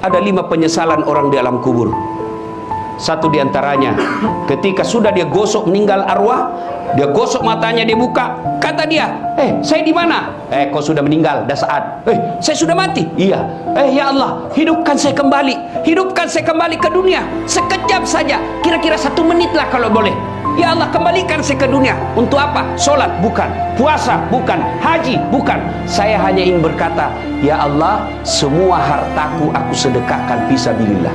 ada 5 penyesalan orang di alam kubur. Satu diantaranya, ketika sudah dia gosok meninggal arwah, dia gosok matanya, dia buka, kata dia, saya di mana? Kau sudah meninggal, dah saat. Saya sudah mati. Iya. Ya Allah, hidupkan saya kembali ke dunia, sekejap saja, kira-kira 1 menit lah kalau boleh. Ya Allah, kembalikan saya ke dunia. Untuk apa? Sholat? Bukan. Puasa? Bukan. Haji? Bukan. Saya hanya ingin berkata, ya Allah, semua hartaku aku sedekahkan fisabilillah.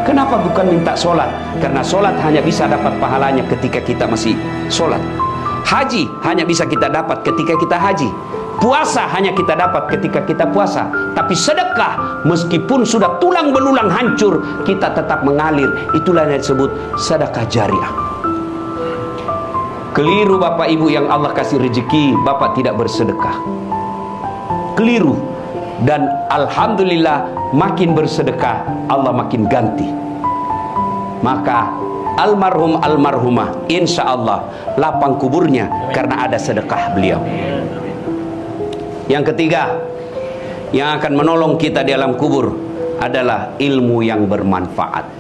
Kenapa bukan minta sholat? Karena sholat hanya bisa dapat pahalanya ketika kita masih sholat. Haji hanya bisa kita dapat ketika kita haji. Puasa hanya kita dapat ketika kita puasa. Tapi sedekah, meskipun sudah tulang belulang hancur, kita tetap mengalir. Itulah yang disebut sedekah jariah. Keliru Bapak Ibu yang Allah kasih rezeki, Bapak tidak bersedekah. Keliru. Dan alhamdulillah, makin bersedekah Allah makin ganti. Maka almarhum almarhumah, insya Allah lapang kuburnya karena ada sedekah beliau. Yang ketiga, yang akan menolong kita di alam kubur adalah ilmu yang bermanfaat.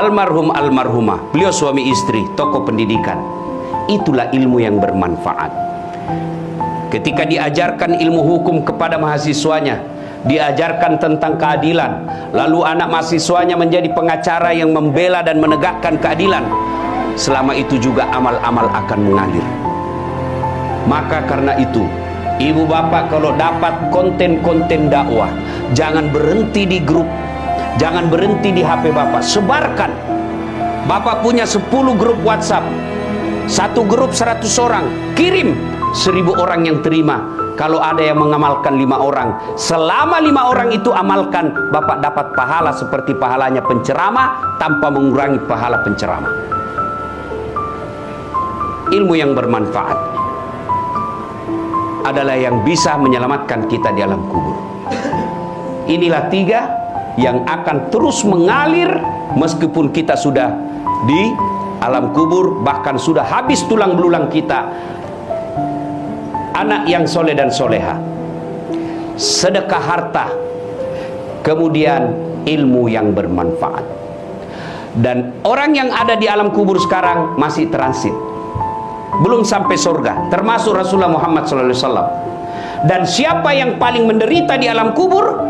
Almarhum almarhumah, beliau suami istri, tokoh pendidikan. Itulah ilmu yang bermanfaat. Ketika diajarkan ilmu hukum kepada mahasiswanya, diajarkan tentang keadilan, lalu anak mahasiswanya menjadi pengacara yang membela dan menegakkan keadilan, selama itu juga amal-amal akan mengalir. Maka karena itu, ibu bapak kalau dapat konten-konten dakwah, jangan berhenti di grup, jangan berhenti di HP bapak, sebarkan. Bapak punya 10 grup WhatsApp, satu grup 100 orang, kirim, 1000 orang yang terima. Kalau ada yang mengamalkan 5 orang, selama 5 orang itu amalkan, Bapak dapat pahala seperti pahalanya penceramah tanpa mengurangi pahala penceramah. Ilmu yang bermanfaat adalah yang bisa menyelamatkan kita di alam kubur. Inilah 3 yang akan terus mengalir meskipun kita sudah di alam kubur, bahkan sudah habis tulang belulang kita. Anak yang soleh dan soleha, sedekah harta, kemudian ilmu yang bermanfaat. Dan orang yang ada di alam kubur sekarang masih transit, belum sampai surga, termasuk Rasulullah Muhammad SAW. Dan siapa yang paling menderita di alam kubur?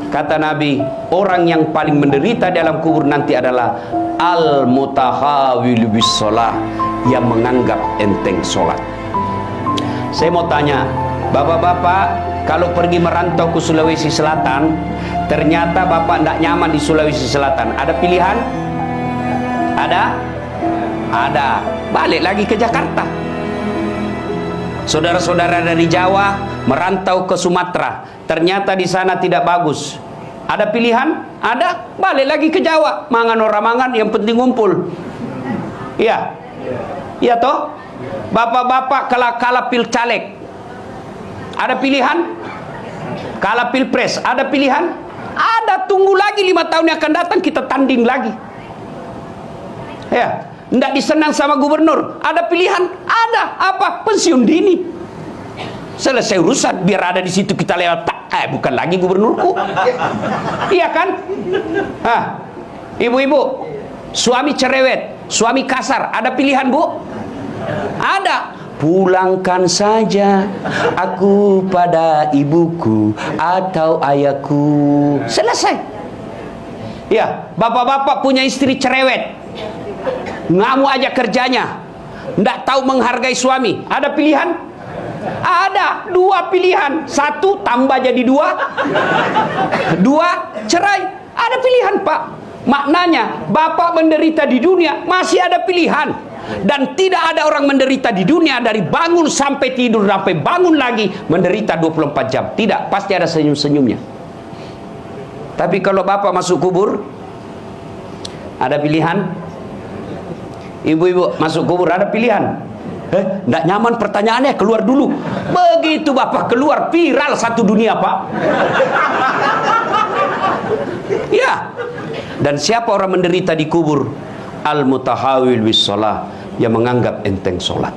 Kata Nabi, orang yang paling menderita di alam kubur nanti adalah al-mutahawil bis sholah, yang menganggap enteng sholat. Saya mau tanya, bapak-bapak, kalau pergi merantau ke Sulawesi Selatan, ternyata bapak tidak nyaman di Sulawesi Selatan, ada pilihan? Ada? Ada. Balik lagi ke Jakarta. Saudara-saudara dari Jawa merantau ke Sumatera, ternyata di sana tidak bagus. Ada pilihan? Ada. Balik lagi ke Jawa. Mangan orang mangan, yang penting ngumpul. Iya. Iya toh? Bapak-bapak kalah pil caleg, ada pilihan? Kalah pilpres, ada pilihan? Ada. Tunggu lagi 5 tahun yang akan datang, kita tanding lagi. Ya, tidak disenang sama gubernur, ada pilihan? Ada. Apa? Pensiun dini. Selesai urusan, biar ada di situ kita lewat. Bukan lagi gubernurku. Iya kan? Ibu-ibu, suami cerewet, suami kasar, ada pilihan bu? Ada. Pulangkan saja aku pada ibuku atau ayahku. Selesai. Ya, bapak-bapak punya istri cerewet, ngamuk aja kerjanya, nggak tahu menghargai suami. Ada pilihan? Ada. 2 pilihan. 1 tambah jadi 2. 2 cerai. Ada pilihan pak. Maknanya bapak menderita di dunia masih ada pilihan. Dan tidak ada orang menderita di dunia dari bangun sampai tidur sampai bangun lagi menderita 24 jam. Tidak, pasti ada senyum-senyumnya. Tapi kalau bapak masuk kubur, ada pilihan? Ibu-ibu masuk kubur ada pilihan? Nggak nyaman pertanyaannya, keluar dulu. Begitu bapak keluar, viral satu dunia pak. Ya. Dan siapa orang menderita di kubur? Al-mutahawil bis sholah, yang menganggap enteng sholat.